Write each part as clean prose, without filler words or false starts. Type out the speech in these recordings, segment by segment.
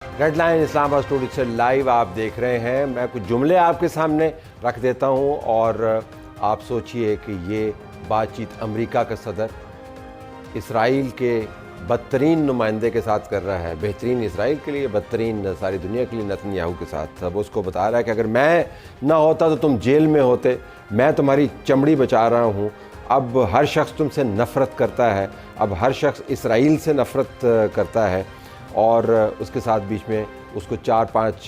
Red line Islamabad studio से live आप देख रहे हैं। मैं कुछ जुमले आपके सामने रख देता हूं और आप सोचिए कि ये बातचीत अमेरिका का सदर इसराइल के बदतरीन नुमाइंदे के साथ कर रहा है। बेहतरीन इसराइल के लिए, बदतरीन सारी दुनिया के लिए नेतन्याहू के साथ। अब उसको बता रहा है कि अगर मैं ना होता तो तुम जेल में होते, मैं तुम्हारी चमड़ी बचा रहा हूँ। अब हर शख्स तुमसे नफ़रत करता है, अब हर शख्स इसराइल से नफ़रत करता है। और उसके साथ बीच में उसको 4-5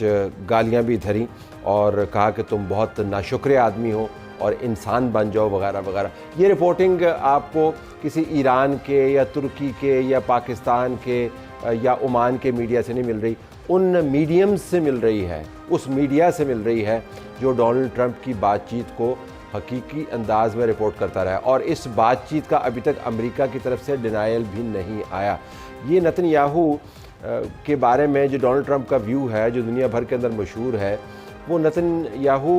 गालियाँ भी धरी और कहा कि तुम बहुत नाशुक्र आदमी हो और इंसान बन जाओ वगैरह वगैरह। ये रिपोर्टिंग आपको किसी ईरान के या तुर्की के या पाकिस्तान के या ओमान के मीडिया से नहीं मिल रही, उन मीडियम्स से मिल रही है, उस मीडिया से मिल रही है जो डोनाल्ड ट्रंप की बातचीत को हकीकी अंदाज में रिपोर्ट करता रहा है। और इस बातचीत का अभी तक अमेरिका की तरफ से डिनायल भी नहीं आया। ये नेतन्याहू के बारे में जो डोनाल्ड ट्रंप का व्यू है, जो दुनिया भर के अंदर मशहूर है, वो नेतन्याहू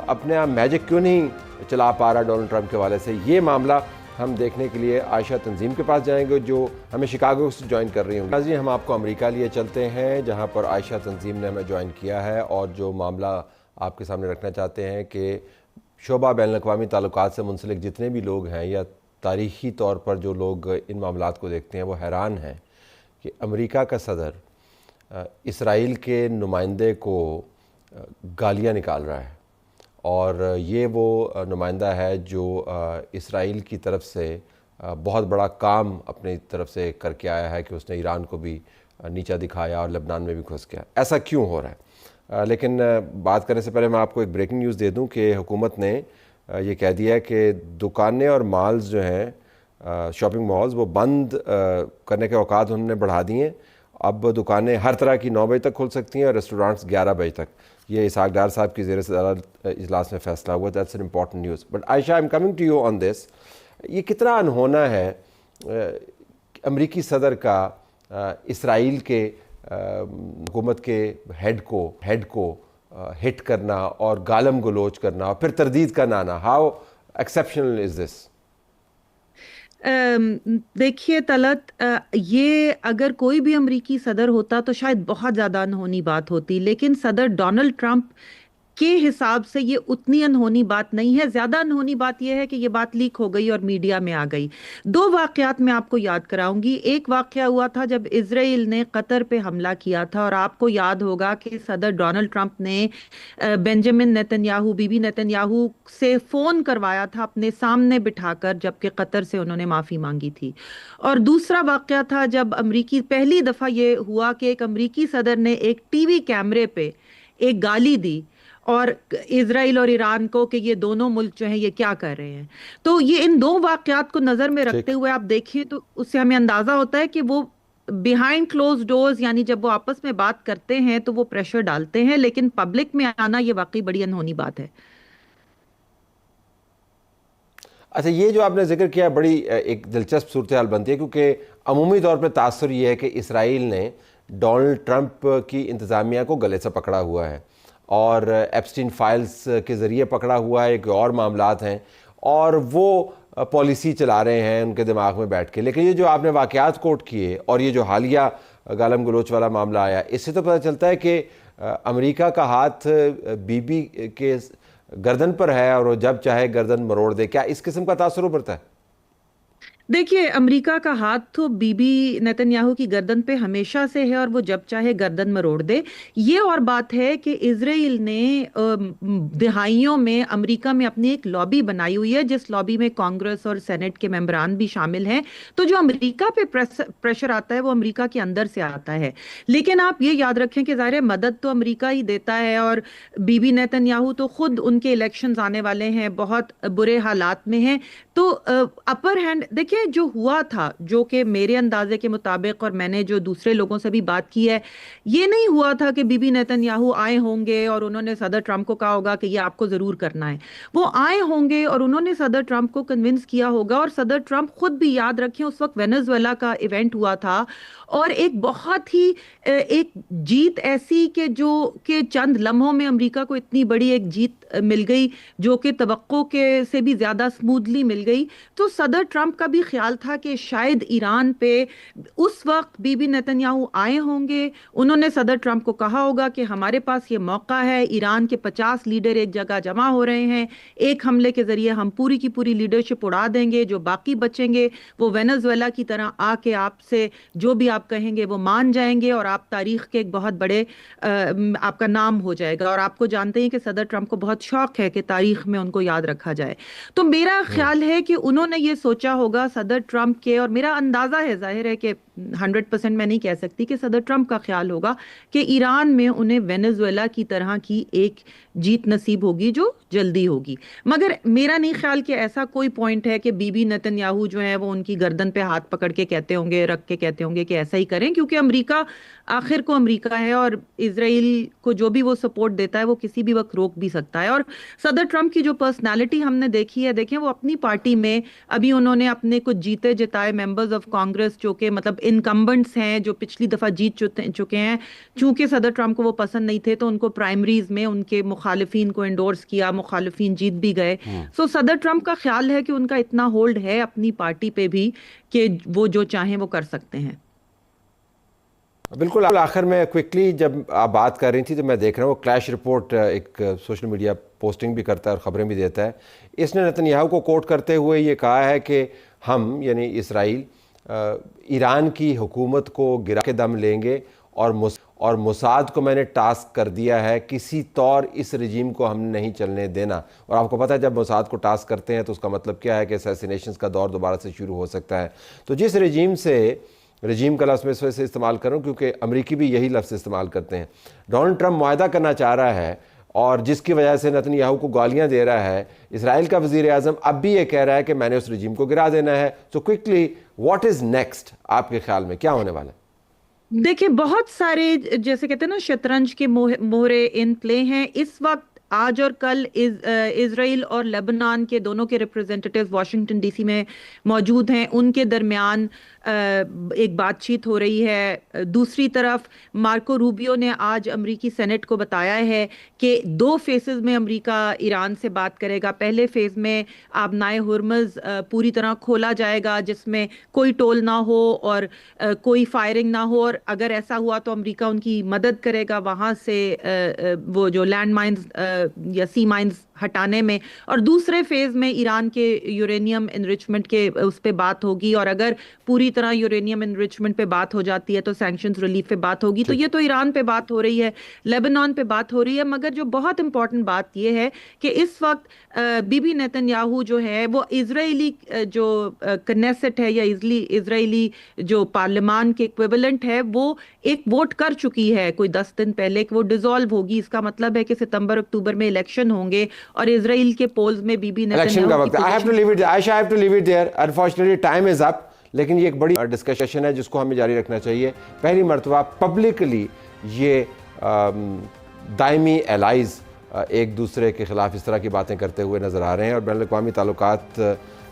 अपने आप मैजिक क्यों नहीं चला पा रहा डोनाल्ड ट्रंप के वाले से। ये मामला हम देखने के लिए आयशा तंजीम के पास जाएंगे जो हमें शिकागो से ज्वाइन कर रही होंगी। जी, हम आपको अमेरिका लिए चलते हैं जहां पर आयशा तंजीम ने हमें ज्वाइन किया है और जो मामला आपके सामने रखना चाहते हैं कि शोबा बैनुल-अक़वामी ताल्लुकात से मुंसलिक जितने भी लोग हैं या तारीख़ी तौर पर जो लोग इन मामलात को देखते हैं वो हैरान हैं कि अमेरिका का सदर इसराइल के नुमाइंदे को गालियां निकाल रहा है। और ये वो नुमाइंदा है जो इसराइल की तरफ से बहुत बड़ा काम अपनी तरफ से करके आया है कि उसने ईरान को भी नीचा दिखाया और लबनान में भी घुस गया। ऐसा क्यों हो रहा है? लेकिन बात करने से पहले मैं आपको एक ब्रेकिंग न्यूज़ दे दूं कि हुकूमत ने ये कह दिया है कि दुकानें और मॉल्स जो हैं, शॉपिंग मॉल्स, वो बंद करने के औकात उन्होंने बढ़ा दिए। अब दुकानें हर तरह की 9 बजे तक खुल सकती हैं और रेस्टोरेंट्स 11 बजे तक। ये इसहाक डार साहब की ज़ेर सदारत इजलास में फ़ैसला हुआ। That's an important news. But Ayesha, I am coming to you on this. ये कितना अनहोना है अमरीकी सदर का इसराइल के हुकूमत के हेड को हिट करना और गालम गलोच करना और फिर तरदीद का नाना। How exceptional is this? देखिए तलत, ये अगर कोई भी अमरीकी सदर होता तो शायद बहुत ज़्यादा अनहोनी बात होती, लेकिन सदर डोनाल्ड ट्रंप के हिसाब से ये उतनी अनहोनी बात नहीं है। ज्यादा अनहोनी बात यह है कि ये बात लीक हो गई और मीडिया में आ गई। 2 वाकयात मैं आपको याद कराऊंगी। एक वाकया हुआ था जब इजराइल ने कतर पे हमला किया था, और आपको याद होगा कि सदर डोनाल्ड ट्रंप ने बेंजामिन नेतन्याहू, बीबी नेतन्याहू से फोन करवाया था अपने सामने बिठाकर, जबकि कतर से उन्होंने माफी मांगी थी। और दूसरा वाकया था जब अमरीकी, पहली दफा ये हुआ कि एक अमरीकी सदर ने एक टीवी कैमरे पे एक गाली दी और इजराइल और ईरान को कि ये दोनों मुल्क जो हैं ये क्या कर रहे हैं। तो ये इन 2 वाकयात को नजर में रखते हुए आप देखिए तो उससे हमें अंदाजा होता है कि वो बिहाइंड क्लोज डोर्स, यानी जब वो आपस में बात करते हैं तो वो प्रेशर डालते हैं, लेकिन पब्लिक में आना ये वाकई बड़ी अनहोनी बात है। अच्छा, ये जो आपने जिक्र किया बड़ी एक दिलचस्प सूरत हाल बनती है, क्योंकि अमूमी तौर पर तासुर ये है कि इसराइल ने डोनाल्ड ट्रंप की इंतज़ामिया को गले से पकड़ा हुआ है और एप्स्टीन फाइल्स के ज़रिए पकड़ा हुआ है, एक और मामलात हैं, और वो पॉलिसी चला रहे हैं उनके दिमाग में बैठ के। लेकिन ये जो आपने वाक़यात कोट किए और ये जो हालिया गालम गलोच वाला मामला आया, इससे तो पता चलता है कि अमेरिका का हाथ बीबी के गर्दन पर है और वो जब चाहे गर्दन मरोड़ दे। क्या इस किस्म का तासुर उभरता है? देखिए, अमेरिका का हाथ तो बीबी नेतन्याहू की गर्दन पे हमेशा से है और वो जब चाहे गर्दन मरोड़ दे। ये और बात है कि इजराइल ने दिहाइयों में अमेरिका में अपनी एक लॉबी बनाई हुई है, जिस लॉबी में कांग्रेस और सेनेट के मेंबरान भी शामिल हैं। तो जो अमेरिका पे प्रेशर आता है वो अमेरिका के अंदर से आता है। लेकिन आप ये याद रखें कि ज़ाहिर है मदद तो अमेरिका ही देता है, और बीबी नेतन्याहू तो खुद, उनके इलेक्शंस आने वाले हैं, बहुत बुरे हालात में हैं। तो अपर हैंड देखिए, जो हुआ था, जो कि मेरे अंदाजे के मुताबिक, और मैंने जो दूसरे लोगों से भी बात की है, ये नहीं हुआ था कि बीबी नेतन्याहू आए होंगे और उन्होंने सदर ट्रंप को कहा होगा कि ये आपको जरूर करना है। वो आए होंगे और उन्होंने सदर ट्रंप को कन्विंस किया होगा। और सदर ट्रंप खुद भी, याद रखें, उस वक्त वेनेजुएला का इवेंट हुआ था اور ایک بہت ہی ایک جیت ایسی کہ چند لمحوں میں امریکہ کو اتنی بڑی ایک جیت مل گئی جو کہ توقع کے سے بھی زیادہ سموتھلی مل گئی. تو صدر ٹرمپ کا بھی خیال تھا کہ شاید ایران پہ اس وقت بی بی نیتن یاہو آئے ہوں گے. انہوں نے صدر ٹرمپ کو کہا ہوگا کہ ہمارے پاس یہ موقع ہے, ایران کے 50 لیڈر ایک جگہ جمع ہو رہے ہیں, ایک حملے کے ذریعے ہم پوری کی پوری لیڈرشپ اڑا دیں گے, جو باقی بچیں گے وہ وینزویلا کی طرح آ کے آپ سے جو بھی آپ کہیں گے وہ مان جائیں گے, اور آپ تاریخ کے ایک بہت بڑے آپ کا نام ہو جائے گا. اور آپ کو جانتے ہیں کہ صدر ٹرمپ کو بہت شوق ہے کہ تاریخ میں ان کو یاد رکھا جائے. تو میرا خیال ہے کہ انہوں نے یہ سوچا ہوگا صدر ٹرمپ کے, اور میرا اندازہ ہے, ظاہر ہے کہ 100% میں نہیں کہہ سکتی, کہ صدر ٹرمپ کا خیال ہوگا کہ ایران میں انہیں وینزویلا کی طرح کی ایک جیت نصیب ہوگی جو جلدی ہوگی. مگر میرا نہیں خیال کہ ایسا کوئی پوائنٹ ہے کہ بی بی نیتن یاہو جو ہے وہ ان کی گردن پہ ہاتھ پکڑ کے کہتے ہوں گے, رکھ کے کہتے ہوں گے کہ ایسا ہی کریں, کیونکہ امریکہ آخر کو امریکہ ہے, اور اسرائیل کو جو بھی وہ سپورٹ دیتا ہے وہ کسی بھی وقت روک بھی سکتا ہے. اور صدر ٹرمپ کی جو پرسنالٹی ہم نے دیکھی ہے, دیکھیں وہ اپنی پارٹی میں ابھی انہوں نے اپنے کچھ جیتے جتائے ممبرز آف کانگریس جو کہ مطلب انکمبنٹس ہیں, جو پچھلی دفعہ جیت چکے ہیں, چونکہ صدر ٹرمپ کو وہ پسند نہیں تھے تو ان کو پرائمریز میں ان کے مخالفین کو انڈورس کیا, مخالفین جیت بھی گئے. سو صدر ٹرمپ کا خیال ہے کہ ان کا اتنا ہولڈ ہے اپنی پارٹی پہ بھی کہ وہ جو چاہیں وہ کر سکتے ہیں. بالکل. آخر میں کوئکلی جب آپ بات کر رہی تھی تو میں دیکھ رہا ہوں وہ کلیش رپورٹ ایک سوشل میڈیا پوسٹنگ بھی کرتا ہے اور خبریں بھی دیتا ہے. اس نے نتن یاہو کو کوٹ کرتے ہوئے یہ کہا ہے کہ ہم یعنی اسرائیل ایران کی حکومت کو گرا کے دم لیں گے, اور موساد کو میں نے ٹاسک کر دیا ہے, کسی طور اس رجیم کو ہم نہیں چلنے دینا. اور آپ کو پتہ ہے جب موساد کو ٹاسک کرتے ہیں تو اس کا مطلب کیا ہے کہ اسیسینیشنز کا دور دوبارہ سے شروع ہو سکتا ہے. تو جس رجیم کا لفظ میں اس وجہ سے استعمال کروں کیونکہ امریکی بھی یہی لفظ استعمال کرتے ہیں. ڈونلڈ ٹرمپ معاہدہ کرنا چاہ رہا ہے اور جس کی وجہ سے نتن یاہو کو گالیاں دے رہا ہے. اسرائیل کا وزیر اعظم اب بھی یہ کہہ رہا ہے کہ میں نے اس رجیم کو گرا دینا ہے. سو کوئکلی واٹ از نیکسٹ آپ کے خیال میں کیا ہونے والا ہے؟ دیکھیں بہت سارے جیسے کہتے ہیں نا شطرنج کے مہرے ان پلے ہیں اس وقت. آج اور کل اسرائیل اور لیبنان کے دونوں کے ریپرزینٹیٹیوز واشنگٹن ڈی سی میں موجود ہیں, ان کے درمیان ایک بات چیت ہو رہی ہے. دوسری طرف مارکو روبیو نے آج امریکی سینٹ کو بتایا ہے کہ 2 فیزز میں امریکہ ایران سے بات کرے گا. پہلے فیز میں آبنائے ہرمز پوری طرح کھولا جائے گا جس میں کوئی ٹول نہ ہو اور کوئی فائرنگ نہ ہو, اور اگر ایسا ہوا تو امریکہ ان کی مدد کرے گا وہاں سے وہ جو لینڈ مائنز یا سی مائنز ہٹانے میں. اور دوسرے فیز میں ایران کے یورینیم انریچمنٹ کے اس پہ بات ہوگی, اور اگر پوری طرح یورینیم انریچمنٹ پہ بات ہو جاتی ہے تو سینکشنز ریلیف پہ بات ہوگی. تو یہ تو ایران پہ بات ہو رہی ہے, لیبنان پہ بات ہو رہی ہے. مگر جو بہت امپورٹنٹ بات یہ ہے کہ اس وقت بی بی نیتن یاہو جو ہے وہ اسرائیلی جو کنیسٹ ہے یا اسرائیلی جو پارلیمان کے ایکویولنٹ ہے وہ ایک ووٹ کر چکی ہے کوئی 10 دن پہلے کہ وہ ڈیزالو ہوگی. اس کا مطلب ہے کہ ستمبر اکتوبر میں الیکشن ہوں گے, اور اسرائیل کے پولز میں بی بی نیتن یاہو کی I have to leave it there. Unfortunately time is up. لیکن یہ ایک بڑی ڈسکشن ہے جس کو ہمیں جاری رکھنا چاہیے. پہلی مرتبہ پبلکلی یہ دائمی الائز ایک دوسرے کے خلاف اس طرح کی باتیں کرتے ہوئے نظر آ رہے ہیں, اور بین الاقوامی تعلقات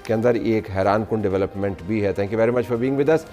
کے اندر یہ ایک حیران کن ڈیولپمنٹ بھی ہے. Thank you very much for being with us.